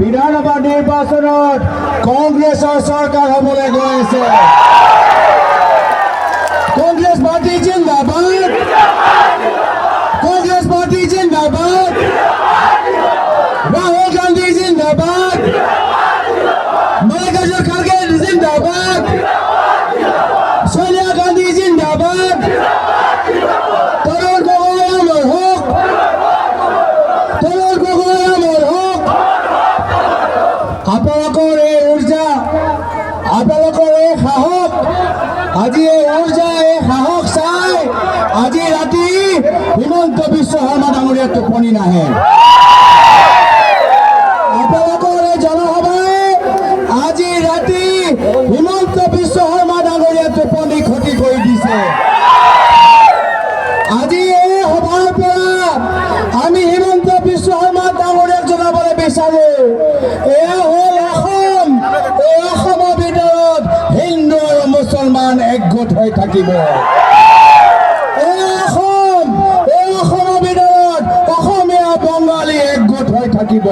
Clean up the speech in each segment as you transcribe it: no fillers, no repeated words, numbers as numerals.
বিধানসভা নিৰ্বাচনত কংগ্ৰেছৰ চৰকাৰ হ'বলৈ গৈ আছে। কংগ্ৰেছ পাৰ্টি জিন্দাবাদ, কংগ্ৰেছ পাৰ্টি জিন্দাবাদ, ৰাহুল গান্ধী জিন্দাবাদ, মল্লিকাৰ্জুন খাৰ্গে জিন্দাবাদ, সোনিয়া গান্ধী জিন্দাবাদ, তৰুণ গগৈ অমৰ হওক, তৰুণ গগৈ অমৰ হওক। আপোনালোকৰ এই উৰ্জা, আপোনালোকৰ এই সাহস, আজি এই উৰ্জা, এই সাহস চাই আজি ৰাতি হিমন্ত বিশ্ব শৰ্মা ডাঙৰীয়া টোপনি নাহে। আপোনালোকৰ এই জনসভাই আজি ৰাতি হিমন্ত বিশ্ব শৰ্মা ডাঙৰীয়া টোপনি ক্ষতি কৰি দিছে। আজি এই সভাৰ পৰা আমি হিমন্ত বিশ্ব শৰ্মা ডাঙৰীয়াক জনাবলৈ বিচাৰো, এয়া হ'ল অসম। এই অসমৰ ভিতৰত হিন্দু আৰু মুছলমান একগোট হৈ থাকিব। এই অসমৰ ভিতৰত অসমীয়া বঙালী একগোট হৈ থাকিব।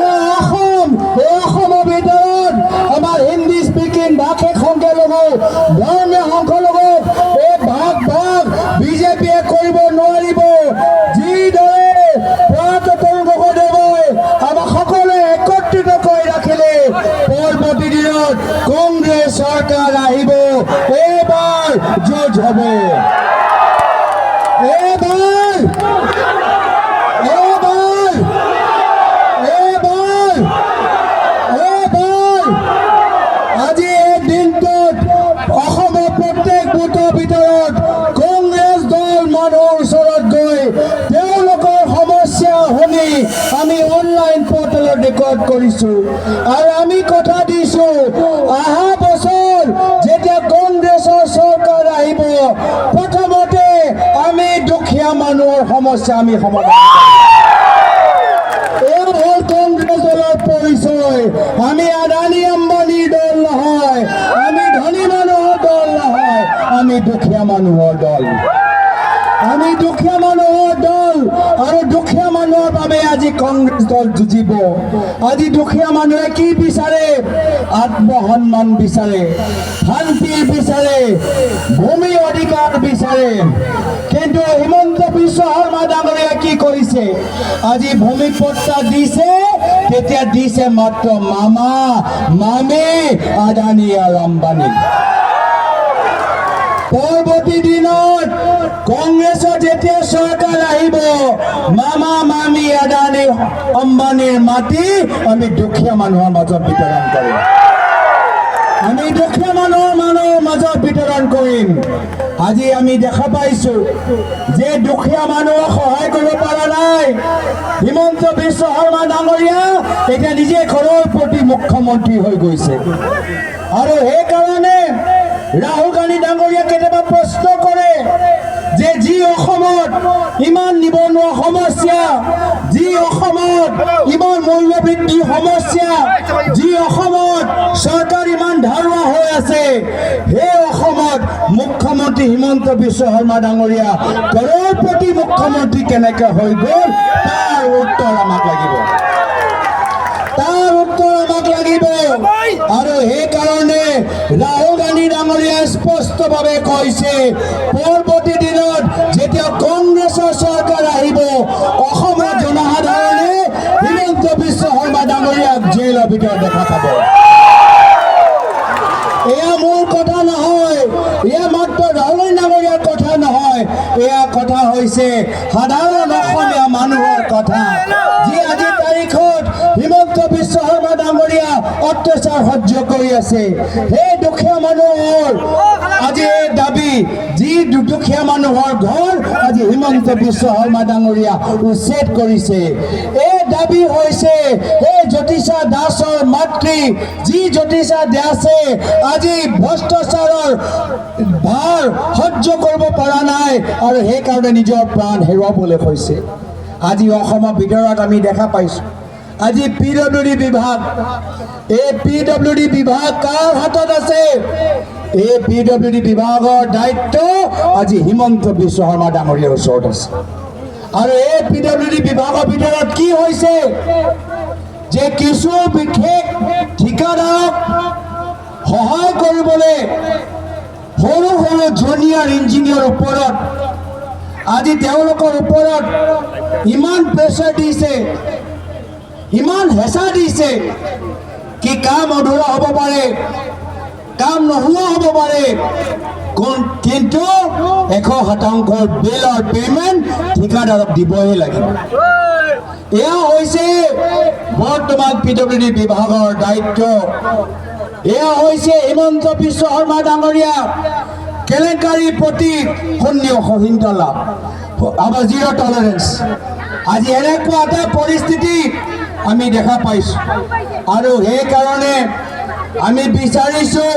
এই অসমৰ ভিতৰত আমাৰ হিন্দী স্পিকিং ভাষে সংখ্যালঘু, ধৰ্মীয় সংখ্যালঘু এই ভাগ বিজেপিয়ে কৰিব নোৱাৰিব। যিদৰে প্ৰয়াত তৰুণ গগৈদেৱে আমাক সকলোৱে একত্ৰিত কৰি ৰাখিলে, পৰৱৰ্তী দিনত কংগ্ৰেছ চৰকাৰ আহিব। এইবাৰ যুঁজ হ'ব, এইবাৰ আজি এই দিনটোত অসমৰ প্ৰত্যেক বুথৰ ভিতৰত কংগ্ৰেছ দল মানুহৰ ওচৰত গৈ তেওঁলোকৰ সমস্যা শুনি আমি অনলাইন পৰ্টেলত ৰেকৰ্ড কৰিছোঁ আৰু আমি কথা দিছোঁ, অহা বছৰ যেতিয়া কংগ্ৰেছৰ চৰকাৰ আহিব, প্ৰথমতে আমি দুখীয়া মানুহৰ সমস্যা আমি সমাধান কৰিম। এই হ'ল কংগ্ৰেছ দলৰ পৰিচয়। আমি আদানী আম্বানীৰ দল নহয়, আমি ধনী মানুহৰ দল নহয়, আমি দুখীয়া মানুহৰ দল। আমি দুখীয়া মানুহৰ দল আৰু দুখীয়া মানুহৰ বাবে আজি কংগ্ৰেছ দল যুঁজিব। আজি দুখীয়া মানুহে কি বিচাৰে? আত্মসন্মান বিচাৰে, শান্তি বিচাৰে, ভূমি অধিকাৰ বিচাৰে। কিন্তু হিমন্ত বিশ্ব শৰ্মা ডাঙৰীয়া কি কৰিছে? আজি ভূমি পট্টা দিছে, তেতিয়া দিছে মাত্ৰ মামা মামী আদানী আৰু আম্বানী। পৰৱৰ্তী দিনত কংগ্ৰেছৰ যেতিয়া চৰকাৰ আহিব, মামা মামী আদানী আম্বানীৰ মাটি আমি দুখীয়া মানুহৰ মাজত বিতৰণ কৰিম। আমি দুখীয়া মানুহৰ মাজত বিতৰণ কৰিম। আজি আমি দেখা পাইছোঁ যে দুখীয়া মানুহক সহায় কৰিব পৰা নাই। হিমন্ত বিশ্ব শৰ্মা ডাঙৰীয়া এতিয়া নিজে ঘৰৰপতি মুখ্যমন্ত্ৰী হৈ গৈছে আৰু সেইকাৰণে ৰাহুল গান্ধী ডাঙৰীয়া কেতিয়াবা প্ৰশ্ন কৰে যে যি অসমত ইমান নিবনুৱা সমস্যা, যি অসমত ইমান মূল্যবৃদ্ধি সমস্যা, যি অসমত চৰকাৰ ইমান ধাৰুৱা হৈ আছে, সেই অসমত মুখ্যমন্ত্ৰী হিমন্ত বিশ্ব শৰ্মা ডাঙৰীয়া কৰৰপতি মুখ্যমন্ত্ৰী কেনেকৈ হৈ গ'ল, তাৰ উত্তৰ আমাক লাগিব, তাৰ উত্তৰ আমাক লাগিব। আৰু সেইকাৰণে ৰাহুল গান্ধী ডাঙৰীয়াই স্পষ্টভাৱে কৈছে, পৰৱৰ্তী দিনত যেতিয়া কংগ্ৰেছৰ চৰকাৰ আহিব, অসমৰ জনসাধাৰণে হিমন্ত বিশ্ব শৰ্মা ডাঙৰীয়াক জেইলৰ ভিতৰত দেখা পাব। এয়া মোৰ কথা নহয়, এয়া মাত্ৰ ৰাহুল ডাঙৰীয়াৰ কথা নহয়, এয়া কথা হৈছে সাধাৰণ অসমীয়া মানুহৰ কথা, যি আজিৰ তাৰিখত হিমন্ত বিশ্ব শৰ্মা ডাঙৰীয়া অত্যাচাৰ সহ্য কৰি আছে। সেই দুখীয়া মানুহৰ আজি এই দাবী, যি দুখীয়া মানুহৰ ঘৰ আজি হিমন্ত বিশ্ব শৰ্মা ডাঙৰীয়া উচ্ছেদ কৰিছে। এই দাবী হৈছে এই জ্যোতিষা দাসৰ মাতৃ, যি জ্যোতিষা দাসে আজি ভ্ৰষ্টাচাৰৰ ভাৰ সহ্য কৰিব পৰা নাই আৰু সেইকাৰণে নিজৰ প্ৰাণ হেৰুৱাবলৈ হৈছে। আজি অসমৰ ভিতৰত আমি দেখা পাইছোঁ, আজি PWD বিভাগ, এই PWD বিভাগ কাৰ হাতত আছে? এই PWD বিভাগৰ দায়িত্ব আজি হিমন্ত বিশ্ব শৰ্মা ডাঙৰীয়াৰ ওচৰত আছে। আৰু এই PWD বিভাগৰ ভিতৰত কি হৈছে? যে কিছু বিশেষ ঠিকাদাৰক সহায় কৰিবলৈ সৰু সৰু জুনিয়ৰ ইঞ্জিনিয়াৰৰ ওপৰত আজি তেওঁলোকৰ ওপৰত ইমান প্ৰেছাৰ দিছে, ইমান হেঁচা দিছে কি কাম অধুৰা হ'ব পাৰে, কাম নোহোৱা হ'ব পাৰে, কিন্তু 100% বিলৰ পেমেণ্ট ঠিকাদাৰক দিবই লাগিব। এয়া হৈছে বৰ্তমান PWD বিভাগৰ দায়িত্ব। এয়া হৈছে হিমন্ত বিশ্ব শৰ্মা ডাঙৰীয়া কেলেংকাৰীৰ প্ৰতি শূন্য সহিষ্ণুতা, আমাৰ জিৰ' টলাৰেঞ্চ। আজি এনেকুৱা এটা পৰিস্থিতি আমি দেখা পাইছোঁ আৰু সেইকাৰণে আমি বিচাৰিছোঁ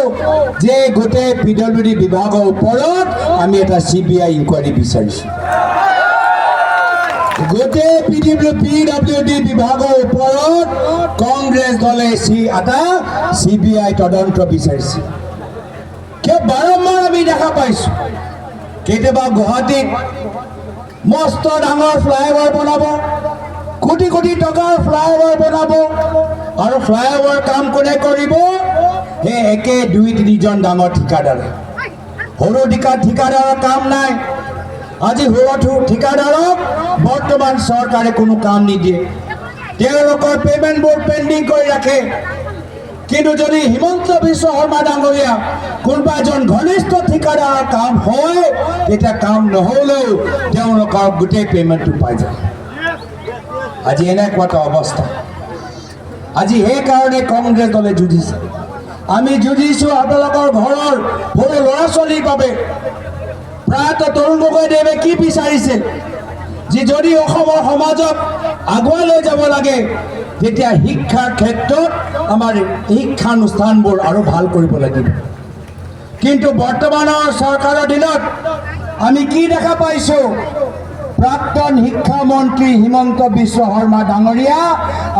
যে গোটেই PWD বিভাগৰ ওপৰত আমি এটা CBI ইনকুৱাৰী বিচাৰিছোঁ। গোটেই PWD বিভাগৰ ওপৰত কংগ্ৰেছ দলে এটা CBI তদন্ত বিচাৰিছে। কিয় বাৰম্বাৰ আমি দেখা পাইছোঁ, কেতিয়াবা গুৱাহাটীত মস্ত ডাঙৰ ফ্লাইঅভাৰ বনাব, কোটি কোটি টকাৰ ফ্লাইঅভাৰ বনাব আৰু ফ্লাইঅভাৰ কাম কোনে কৰিব? সেই একে 2-3জন ডাঙৰ ঠিকাদাৰে। সৰু ঠিকাদাৰৰ কাম নাই। আজি সৰু ঠিকাদাৰক বৰ্তমান চৰকাৰে কোনো কাম নিদিয়ে, তেওঁলোকৰ পেমেণ্টবোৰ পেণ্ডিং কৰি ৰাখে। কিন্তু যদি হিমন্ত বিশ্ব শৰ্মা ডাঙৰীয়া কোনোবা এজন ঘনিষ্ঠ ঠিকাদাৰৰ কাম হয়, তেতিয়া কাম নহ'লেও তেওঁলোকৰ গোটেই পেমেণ্টটো পাই যায়। আজি এনেকুৱা এটা অৱস্থা। আজি সেইকাৰণে কংগ্ৰেছ দলে যুঁজিছে। আমি যুঁজিছোঁ আপোনালোকৰ ঘৰৰ সৰু ল'ৰা ছোৱালীৰ বাবে। প্ৰায়তঃ তৰুণ গগৈদেৱে কি বিচাৰিছিল যে যদি অসমৰ সমাজক আগুৱাই লৈ যাব লাগে, তেতিয়া শিক্ষাৰ ক্ষেত্ৰত আমাৰ শিক্ষানুষ্ঠানবোৰ আৰু ভাল কৰিব লাগিব। কিন্তু বৰ্তমানৰ চৰকাৰৰ দিনত আমি কি দেখা পাইছোঁ? প্ৰাক্তন শিক্ষামন্ত্ৰী হিমন্ত বিশ্ব শৰ্মা ডাঙৰীয়া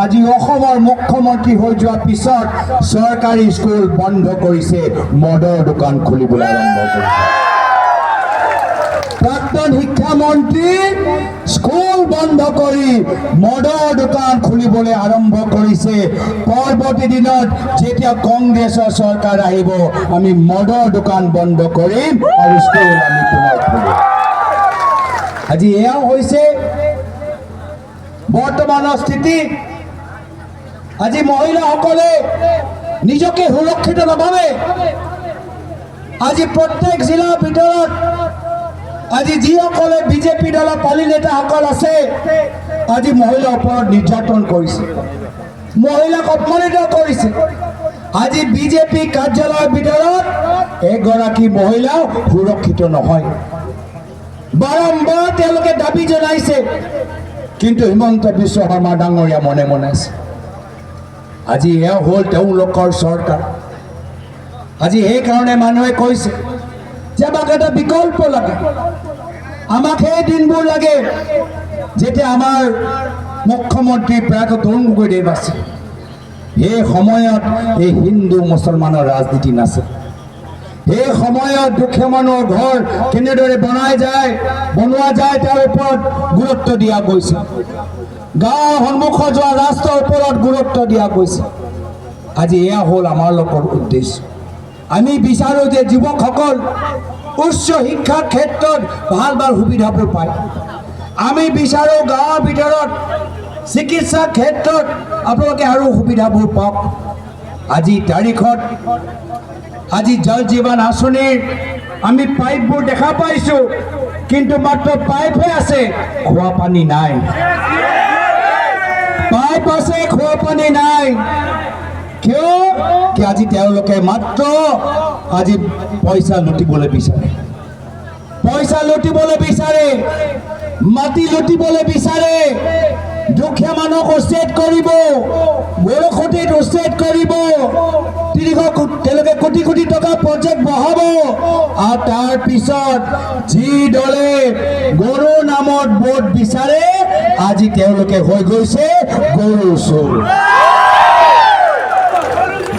আজি অসমৰ মুখ্যমন্ত্ৰী হৈ যোৱাৰ পিছত চৰকাৰী স্কুল বন্ধ কৰিছে, মদৰ দোকান খুলিবলৈ আৰম্ভ কৰিছে। প্ৰাক্তন শিক্ষামন্ত্ৰী স্কুল বন্ধ কৰি মদৰ দোকান খুলিবলৈ আৰম্ভ কৰিছে। পৰৱৰ্তী দিনত যেতিয়া কংগ্ৰেছৰ চৰকাৰ আহিব, আমি মদৰ দোকান বন্ধ কৰিম আৰু স্কুল আমি পুনৰ খুলিম। আজি এয়া হৈছে বৰ্তমানৰ স্থিতি। আজি মহিলাসকলে নিজকে সুৰক্ষিত নাভাবে। আজি প্ৰত্যেক জিলাৰ ভিতৰত আজি যিসকলে বিজেপি দলৰ পালি নেতাসকল আছে, আজি মহিলাৰ ওপৰত নিৰ্যাতন কৰিছে, মহিলাক অপমানিত কৰিছে। আজি বিজেপি কাৰ্যালয়ৰ ভিতৰত এগৰাকী মহিলাও সুৰক্ষিত নহয়। বাৰম্বাৰ তেওঁলোকে দাবী জনাইছে, কিন্তু হিমন্ত বিশ্ব শৰ্মা ডাঙৰীয়া মনে মনে আছে। আজি এয়া হ'ল তেওঁলোকৰ চৰকাৰ। আজি সেইকাৰণে মানুহে কৈছে যে আমাক এটা বিকল্প লাগে, আমাক সেই দিনবোৰ লাগে যেতিয়া আমাৰ মুখ্যমন্ত্ৰী প্ৰায়তঃ তৰুণ গগৈদেৱ আছে। সেই সময়ত এই হিন্দু মুছলমানৰ ৰাজনীতি নাছিল। সেই সময়ত দুখীয়া মানুহৰ ঘৰ কেনেদৰে বনোৱা যায় তাৰ ওপৰত গুৰুত্ব দিয়া গৈছে। গাঁৱৰ সন্মুখত যোৱা ৰাস্তাৰ ওপৰত গুৰুত্ব দিয়া গৈছে। আজি এয়া হ'ল আমাৰ লোকৰ উদ্দেশ্য। আমি বিচাৰোঁ যে যুৱকসকল উচ্চ শিক্ষাৰ ক্ষেত্ৰত ভাল ভাল সুবিধাবোৰ পায়। আমি বিচাৰোঁ গাঁৱৰ ভিতৰত চিকিৎসাৰ ক্ষেত্ৰত আপোনালোকে আৰু সুবিধাবোৰ পাওক। আজি তাৰিখত আজি জল জীৱন আঁচনিৰ আমি পাইপবোৰ দেখা পাইছোঁ, কিন্তু মাত্ৰ পাইপহে আছে, খোৱা পানী নাই। পাইপ আছে, খোৱা পানী নাই। কিয়? কি আজি তেওঁলোকে মাত্ৰ আজি পইচা লুটিবলৈ বিচাৰে, পইচা লুটিবলৈ বিচাৰে, মাটি লুটিবলৈ বিচাৰে। দুখীয়া মানুহক উচ্ছেদ কৰিব, বৰষুণত উচ্ছেদ কৰিব, তেওঁলোকে কোটি কোটি টকা প্ৰজেক্ট বহাব আৰু তাৰপিছত যি দলে গৰু নামত ভোট বিচাৰে, আজি তেওঁলোকে হৈ গৈছে গৰু চোৰ।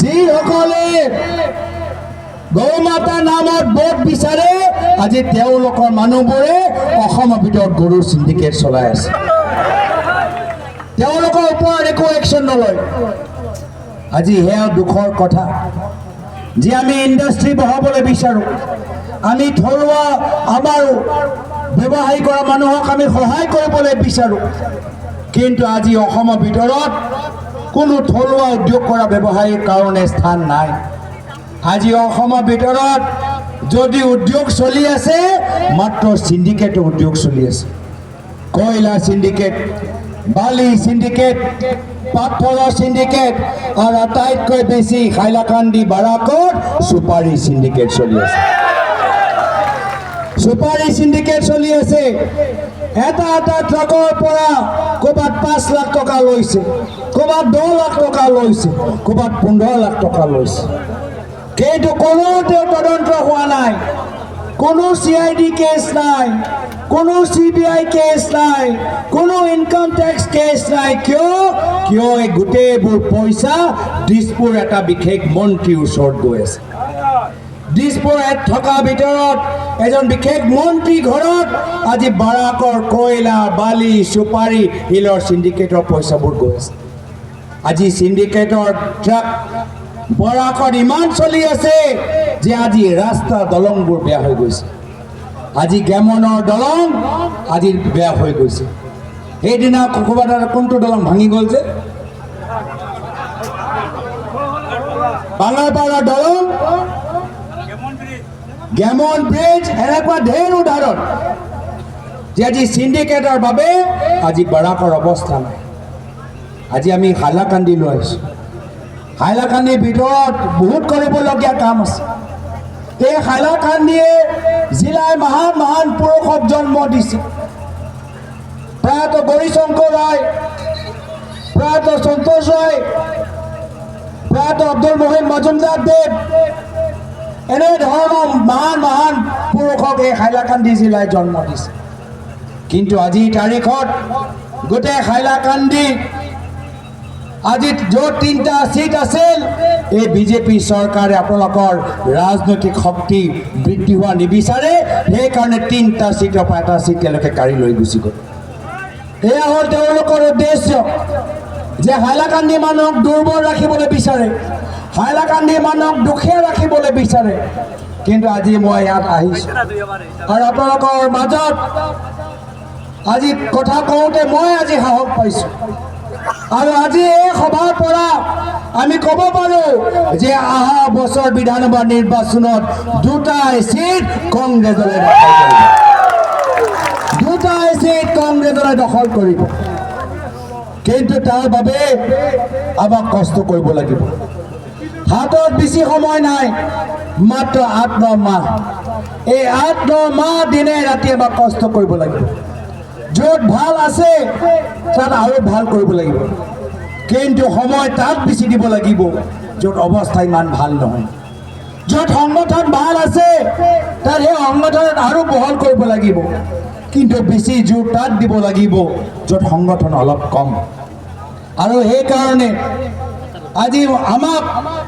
যিসকলে গৌ মাতা নামত ভোট বিচাৰে, আজি তেওঁলোকৰ মানুহবোৰে অসমৰ ভিতৰত গৰুৰ চিণ্ডিকেট চলাই আছে। তেওঁলোকৰ ওপৰত একো একশ্যন নলয়। আজি সেয়া দুখৰ কথা যে আমি ইণ্ডাষ্ট্ৰী বঢ়াবলৈ বিচাৰোঁ, আমি থলুৱা আমাৰ ব্যৱসায় কৰা মানুহক আমি সহায় কৰিবলৈ বিচাৰোঁ, কিন্তু আজি অসমৰ ভিতৰত কোনো থলুৱা উদ্যোগ কৰা ব্যৱসায়ীৰ কাৰণে স্থান নাই। আজি অসমৰ ভিতৰত যদি উদ্যোগ চলি আছে, মাত্ৰ সিন্ডিকেট উদ্যোগ চলি আছে। কয়লা সিন্ডিকেট, বালি সিন্ডিকেট, পাথৰৰ সিন্ডিকেট, আৰু আটাইতকৈ বেছি হাইলাকান্দি বাৰাকত সুপাৰী সিন্ডিকেট চলি আছে। সুপাৰী সিন্ডিকেট চলি আছে। এটা ট্ৰাকৰ পৰা ক'ৰবাত 5 লাখ টকা লৈছে, ক'ৰবাত 10 লাখ টকা লৈছে, ক'ৰবাত 15 লাখ টকা লৈছে, কিন্তু কোনো তদন্ত হোৱা নাই, কোনো CID কেছ নাই, কোনো CBI কেছ নাই, কোনো ইনকাম টেক্স কেছ নাই। কিয় এই গোটেইবোৰ পইচা দিছপুৰ এটা বিশেষ মন্ত্ৰীৰ ওচৰত গৈ আছে। দিছপুৰত থকা ভিতৰত এজন বিশেষ মন্ত্ৰী ঘৰত আজি বাৰাকৰ কয়লা, বালি, সুপাৰী, শিলৰ সিন্ডিকেটৰ পইচাবোৰ গৈ আছে। আজি সিন্ডিকেটৰ ট্ৰাক বৰাকত ইমান চলি আছে যে আজি ৰাস্তা দলংবোৰ বেয়া হৈ গৈছে। আজি গেমনৰ দলং আজি বেয়া হৈ গৈছে। সেইদিনা ক'ৰবাত কোনটো দলং ভাঙি গ'ল যে, বাঙাৰপাৰা দলং, গেমন ব্ৰিজ, এনেকুৱা ঢেৰ উদাহৰণ যে আজি সিন্ডিকেটৰ বাবে আজি বাৰাকৰ অৱস্থা নাই। আজি আমি হাইলাকান্দি লৈ আহিছোঁ। হাইলাকান্দিৰ ভিতৰত বহুত কৰিবলগীয়া কাম আছে। এই হাইলাকান্দিয়ে জিলাই মহান মহান পুৰুষক জন্ম দিছে। প্ৰয়াত গৌৰীশংকৰ ৰায়, প্ৰয়াত সন্তোষ ৰায়, প্ৰয়াত আব্দুল মহিম মজুমদাৰ দেৱ, এনেধৰণৰ মহান মহান পুৰুষক এই হাইলাকান্দি জিলাই জন্ম দিছে। কিন্তু আজিৰ তাৰিখত গোটেই হাইলাকান্দি আজি য'ত 3টা সিট আছিল, এই বিজেপি চৰকাৰে আপোনালোকৰ ৰাজনৈতিক শক্তি বৃদ্ধি হোৱা নিবিচাৰে, সেইকাৰণে 3টা সিটৰ পৰা এটা সিট তেওঁলোকে কাঢ়ি লৈ গুচি গ'ল। এয়া হ'ল তেওঁলোকৰ উদ্দেশ্য, যে হাইলাকান্দি মানুহক দুৰ্বল ৰাখিবলৈ বিচাৰে, হাইলাকান্দি মানুহক দুখীয়া ৰাখিবলৈ বিচাৰে। কিন্তু আজি মই ইয়াত আহিছোঁ আৰু আপোনালোকৰ মাজত আজি কথা কওঁতে মই আজি সাহস পাইছোঁ। আৰু আজি এই সভাৰ পৰা আমি ক'ব পাৰোঁ যে অহা বছৰ বিধানসভা নিৰ্বাচনত 2টা সিট কংগ্ৰেছ দলে দখল কৰিব, 2টা সিট কংগ্ৰেছ দলে দখল কৰিব। কিন্তু তাৰ বাবে আমাক কষ্ট কৰিব লাগিব। হাতত বেছি সময় নাই, মাত্ৰ 8-9 মাহ। এই 8-9 মাহ দিনে ৰাতি আমাক কষ্ট কৰিব লাগিব। য'ত ভাল আছে তাত আৰু ভাল কৰিব লাগিব, কিন্তু সময় তাত বেছি দিব লাগিব য'ত অৱস্থা ইমান ভাল নহয়। য'ত সংগঠন ভাল আছে তাত সেই সংগঠনত আৰু বহল কৰিব লাগিব, কিন্তু বেছি জোৰ তাত দিব লাগিব য'ত সংগঠন অলপ কম। আৰু সেইকাৰণে আজি আমাক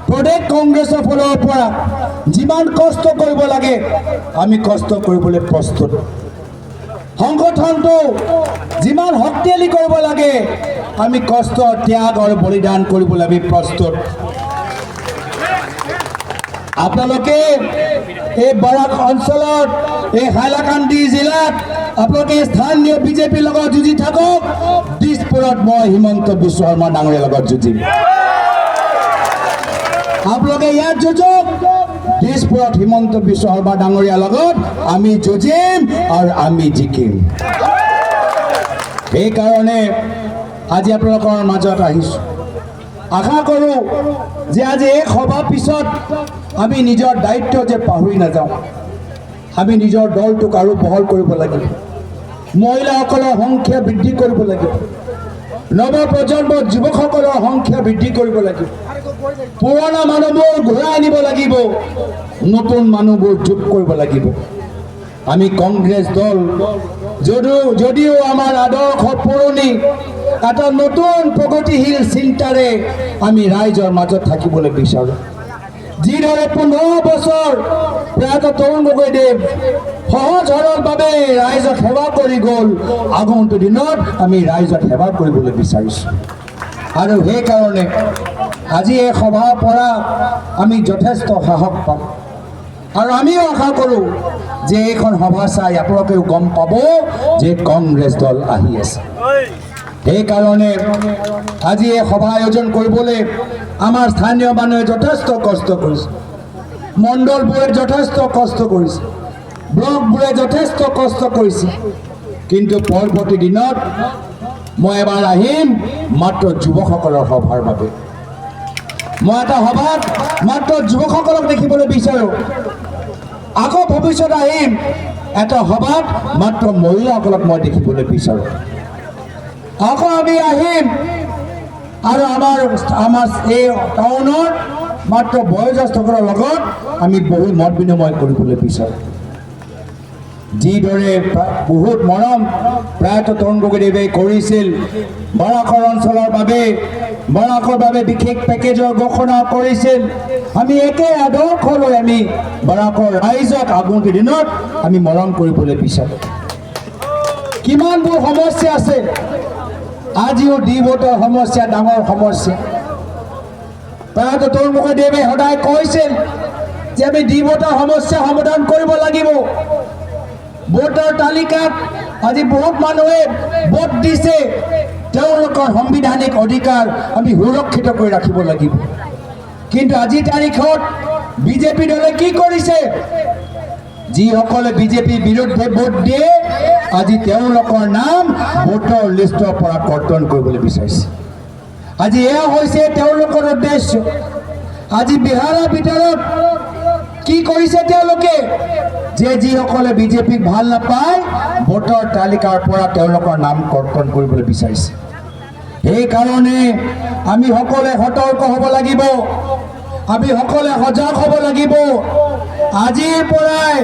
প্ৰদেশ কংগ্ৰেছৰ ফালৰ পৰা যিমান কষ্ট কৰিব লাগে আমি কষ্ট কৰিবলৈ প্ৰস্তুত। সংগঠনটো যিমান শক্তিশালী কৰিব লাগে আমি কষ্ট, ত্যাগ আৰু বলিদান কৰিবলৈ আমি প্ৰস্তুত। আপোনালোকে এই বাৰাক অঞ্চলত, এই হাইলাকান্দি জিলাত আপোনালোকে স্থানীয় বিজেপিৰ লগত যুঁজি থাকক। দিছপুৰত মই হিমন্ত বিশ্ব শৰ্মা ডাঙৰীয়াৰ লগত যুঁজিম। আপোনালোকে ইয়াত যুঁজক, দিছপুৰত হিমন্ত বিশ্ব শৰ্মা ডাঙৰীয়াৰ লগত আমি যুঁজিম আৰু আমি জিকিম। সেইকাৰণে আজি আপোনালোকৰ মাজত আহিছোঁ। আশা কৰোঁ যে আজি এই সভাৰ পিছত আমি নিজৰ দায়িত্ব যে পাহৰি নাযাওঁ। আমি নিজৰ দলটোক আৰু বহল কৰিব লাগিব, মহিলাসকলৰ সংখ্যা বৃদ্ধি কৰিব লাগিব, নৱপ্ৰজন্মৰ যুৱকসকলৰ সংখ্যা বৃদ্ধি কৰিব লাগিব, পুৰণা মানুহবোৰ ঘূৰাই আনিব লাগিব, নতুন মানুহবোৰ যোগ কৰিব লাগিব। আমি কংগ্ৰেছ দল যদিও আমাৰ আদৰ্শ পুৰণি, এটা নতুন প্ৰগতিশীল চিন্তাৰে আমি ৰাইজৰ মাজত থাকিবলৈ বিচাৰোঁ। যিদৰে 15 বছৰ প্ৰয়াত তৰুণ গগৈদেৱ সহজ সৰলভাৱে ৰাইজক সেৱা কৰি গ'ল, আগন্তুক দিনত আমি ৰাইজক সেৱা কৰিবলৈ বিচাৰিছোঁ। আৰু সেইকাৰণে আজি এই সভাৰ পৰা আমি যথেষ্ট সাহস পাম। আৰু আমিও আশা কৰোঁ যে এইখন সভা চাই আপোনালোকেও গম পাব যে কংগ্ৰেছ দল আহি আছে। সেইকাৰণে আজি এই সভা আয়োজন কৰিবলৈ আমাৰ স্থানীয় মানুহে যথেষ্ট কষ্ট কৰিছে, মণ্ডলবোৰে যথেষ্ট কষ্ট কৰিছে, ব্লকবোৰে যথেষ্ট কষ্ট কৰিছে। কিন্তু পৰৱৰ্তী দিনত মই এবাৰ আহিম মাত্ৰ যুৱকসকলৰ সভাৰ বাবে। মই এটা সভাত মাত্ৰ যুৱকসকলক দেখিবলৈ বিচাৰোঁ। আকৌ ভৱিষ্যত আহিম এটা সভাত মাত্ৰ মহিলাসকলক মই দেখিবলৈ বিচাৰোঁ। আকৌ আমি আহিম আৰু আমাৰ এই টাউনৰ মাত্ৰ বয়োজ্যেষ্ঠসকলৰ লগত আমি বহুত মত বিনিময় কৰিবলৈ বিচাৰোঁ। যিদৰে বহুত মৰম প্ৰয়াত তৰুণ গগৈদেৱে কৰিছিল, বৰাকৰ অঞ্চলৰ বাবে বিশেষ পেকেজৰ ঘোষণা কৰিছিল। আমি একে আদৰ্শ লৈ আমি বৰাকৰ ৰাইজক আগন্তুক দিনত আমি মৰম কৰিবলৈ বিচাৰোঁ। কিমানবোৰ সমস্যা আছে, আজিও ডিভোটৰ সমস্যা ডাঙৰ সমস্যা। প্ৰয়াত তৰুণ গগৈদেৱে সদায় কৈছিল যে আমি ডিভোটৰ সমস্যা সমাধান কৰিব লাগিব। ভোটৰ তালিকাত আজি বহুত মানুহে ভোট দিছে, তেওঁলোকৰ সাংবিধানিক অধিকাৰ আমি সুৰক্ষিত কৰি ৰাখিব লাগিব। কিন্তু আজিৰ তাৰিখত বিজেপি দলে কি কৰিছে? যিসকলে বিজেপিৰ বিৰুদ্ধে ভোট দিয়ে আজি তেওঁলোকৰ নাম ভোটৰ লিষ্টৰ পৰা কৰ্তন কৰিবলৈ বিচাৰিছে। আজি এয়া হৈছে তেওঁলোকৰ উদ্দেশ্য। আজি বিহাৰৰ ভিতৰত কি কৰিছে তেওঁলোকে? যে যিসকলে বিজেপিক ভাল নাপায় ভোটৰ তালিকাৰ পৰা তেওঁলোকৰ নাম কৰ্তন কৰিবলৈ বিচাৰিছে। সেইকাৰণে আমি সকলোৱে সতৰ্ক হ'ব লাগিব, আমি সকলোৱে সজাগ হ'ব লাগিব। আজিৰ পৰাই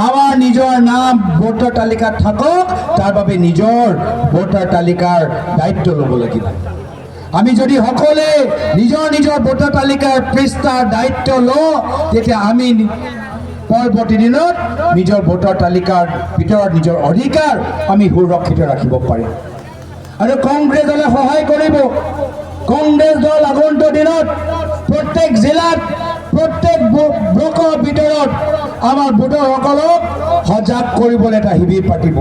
আমাৰ নিজৰ নাম ভোটৰ তালিকাত থাকক, তাৰ বাবে নিজৰ ভোটাৰ তালিকাৰ দায়িত্ব ল'ব লাগিব। আমি যদি সকলোৱে নিজৰ ভোটাৰ তালিকাৰ পৃষ্ঠাৰ দায়িত্ব লওঁ, তেতিয়া আমি পৰৱৰ্তী দিনত নিজৰ ভোটাৰ তালিকাৰ ভিতৰত নিজৰ অধিকাৰ আমি সুৰক্ষিত ৰাখিব পাৰিম। আৰু কংগ্ৰেছ দলে সহায় কৰিব। কংগ্ৰেছ দল আগন্তুক দিনত প্ৰত্যেক জিলাত প্ৰত্যেক ব্লকৰ ভিতৰত আমাৰ ভোটাৰসকলক সজাগ কৰিবলৈ এটা শিবিৰ পাতিব।